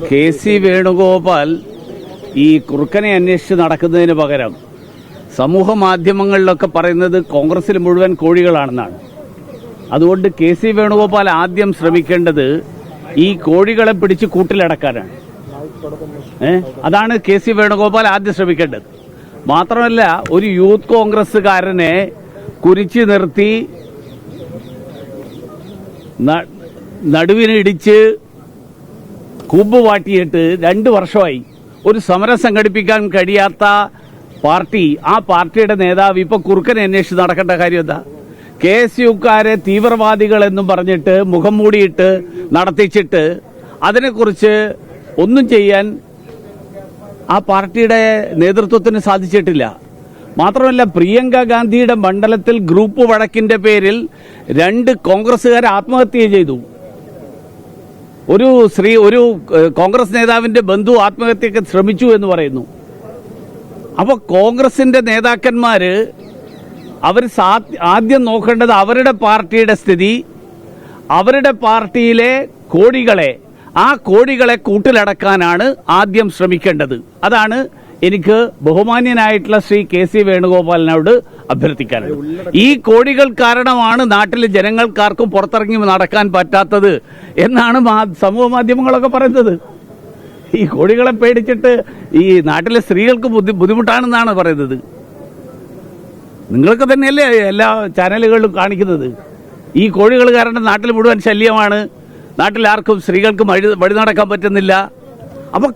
K C. Venugopal ഈ കുറുക്കനെ അന്വേഷിച്ച് നടക്കുന്നതിന് പകരം സമൂഹ മാധ്യമങ്ങളിലൊക്കെ പറയുന്നത് കോൺഗ്രസിൽ മുഴുവൻ കോഴികളാണെന്നാണ്. അതുകൊണ്ട് കെ.സി. വേണുഗോപാൽ ആദ്യം ശ്രമിക്കേണ്ടത് ഈ കോഴികളെ പിടിച്ച് കൂട്ടിലടക്കാനാണ്. അതാണ് കെ.സി. വേണുഗോപാൽ ആദ്യം ശ്രമിക്കേണ്ടത്. മാത്രമല്ല, ഒരു യൂത്ത് കോൺഗ്രസ്സുകാരനെ കുരിച്ചു നിർത്തി നടുവിനിടിച്ച് കൂമ്പ് വാട്ടിയിട്ട് 2 വർഷമായി ഒരു സമരം സംഘടിപ്പിക്കാൻ കഴിയാത്ത പാർട്ടി, ആ പാർട്ടിയുടെ നേതാവ് ഇപ്പൊ കുറുക്കനെ അന്വേഷിച്ച് നടക്കേണ്ട കാര്യം എന്താ? KSUക്കാരെ തീവ്രവാദികളെന്നും പറഞ്ഞിട്ട് മുഖം മൂടിയിട്ട് നടത്തിച്ചിട്ട് അതിനെക്കുറിച്ച് ഒന്നും ചെയ്യാൻ ആ പാർട്ടിയുടെ നേതൃത്വത്തിന് സാധിച്ചിട്ടില്ല. മാത്രമല്ല, പ്രിയങ്ക ഗാന്ധിയുടെ മണ്ഡലത്തിൽ ഗ്രൂപ്പ് വഴക്കിന്റെ പേരിൽ 2 കോൺഗ്രസുകാർ ആത്മഹത്യ ചെയ്തു. ഒരു കോൺഗ്രസ് നേതാവിന്റെ ബന്ധു ആത്മഹത്യക്ക് ശ്രമിച്ചു എന്ന് പറയുന്നു. അപ്പൊ കോൺഗ്രസിന്റെ നേതാക്കന്മാര് അവർ ആദ്യം നോക്കേണ്ടത് അവരുടെ പാർട്ടിയുടെ സ്ഥിതി, അവരുടെ പാർട്ടിയിലെ കോടികളെ, ആ കോടികളെ കൂട്ടിലടക്കാനാണ് ആദ്യം ശ്രമിക്കേണ്ടത്. അതാണ് എനിക്ക് ബഹുമാന്യനായിട്ടുള്ള ശ്രീ കെ.സി. വേണുഗോപാലിനോട് അഭ്യർത്ഥിക്കാനുള്ളത്. ഈ കോടികൾ കാരണമാണ് നാട്ടിലെ ജനങ്ങൾക്കാർക്കും പുറത്തിറങ്ങി നടക്കാൻ പറ്റാത്തത് എന്നാണ് സമൂഹ മാധ്യമങ്ങളൊക്കെ പറയുന്നത്. ഈ കോടികളെ പേടിച്ചിട്ട് ഈ നാട്ടിലെ സ്ത്രീകൾക്ക് ബുദ്ധിമുട്ടാണെന്നാണ് പറയുന്നത്. നിങ്ങൾക്ക് തന്നെയല്ലേ എല്ലാ ചാനലുകളിലും കാണിക്കുന്നത്. ഈ കോഴികൾ കാരണം നാട്ടിൽ മുഴുവൻ ശല്യമാണ്, നാട്ടിൽ ആർക്കും സ്ത്രീകൾക്കും വഴി നടക്കാൻ പറ്റുന്നില്ല. അപ്പൊ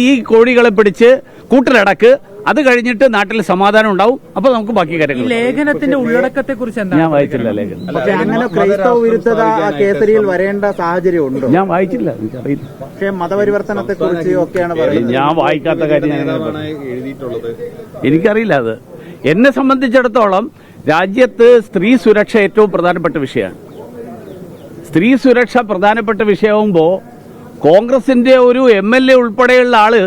ഈ കോഴികളെ പിടിച്ച് കൂട്ടിലടക്ക്, അത് കഴിഞ്ഞിട്ട് നാട്ടിൽ സമാധാനം ഉണ്ടാവും. അപ്പൊ നമുക്ക് ബാക്കി കാര്യങ്ങൾ. ലേഖനത്തിന്റെ ഉള്ളടക്കത്തെ കുറിച്ച് ഞാൻ വായിച്ചില്ല ലേഖനം. അങ്ങനെ ക്രൈസ്തവ വിരുദ്ധത കേസരിയിൽ വരേണ്ട സാഹചര്യം ഉണ്ടോ? ഞാൻ വായിച്ചില്ല, എനിക്കറിയില്ല. പക്ഷേ മതപരിവർത്തനത്തെ കുറിച്ച് ഒക്കെയാണ് പറയുന്നത്. ഞാൻ വായിക്കാത്ത കാര്യം എനിക്കറിയില്ല. അത് എന്നെ സംബന്ധിച്ചിടത്തോളം രാജ്യത്ത് സ്ത്രീ സുരക്ഷ ഏറ്റവും പ്രധാനപ്പെട്ട വിഷയമാണ്. സ്ത്രീ സുരക്ഷ പ്രധാനപ്പെട്ട വിഷയമാകുമ്പോൾ കോൺഗ്രസിന്റെ ഒരു MLA ഉൾപ്പെടെയുള്ള ആള്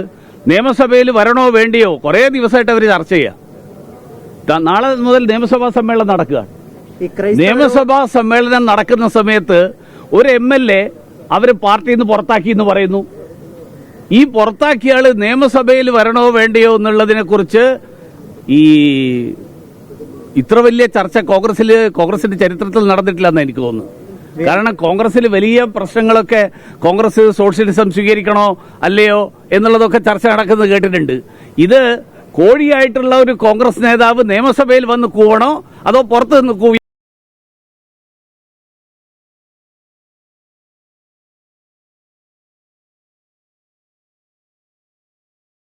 നിയമസഭയിൽ വരണോ വേണ്ടിയോ കുറേ ദിവസമായിട്ട് അവർ ചർച്ച ചെയ്യുക. നാളെ മുതൽ നിയമസഭാ സമ്മേളനം നടക്കുകയാണ്. നിയമസഭാ സമ്മേളനം നടക്കുന്ന സമയത്ത് ഒരു MLA അവര് പാർട്ടിയിൽ നിന്ന് പുറത്താക്കി എന്ന് പറയുന്നു. ഈ പുറത്താക്കിയ ആള് നിയമസഭയിൽ വരണോ വേണ്ടിയോ കുറിച്ച് ഇത്ര വലിയ ചർച്ച കോൺഗ്രസിന്റെ ചരിത്രത്തിൽ നടന്നിട്ടില്ലെന്ന് എനിക്ക് തോന്നുന്നു. കാരണം കോൺഗ്രസിൽ വലിയ പ്രശ്നങ്ങളൊക്കെ, കോൺഗ്രസ് സോഷ്യലിസം സ്വീകരിക്കണോ അല്ലയോ എന്നുള്ളതൊക്കെ ചർച്ച നടക്കുന്നത് കേട്ടിട്ടുണ്ട്. ഇത് കോഴിയായിട്ടുള്ള ഒരു കോൺഗ്രസ് നേതാവ് നിയമസഭയിൽ വന്ന് കൂവണോ അതോ പുറത്ത് നിന്ന് കൂവി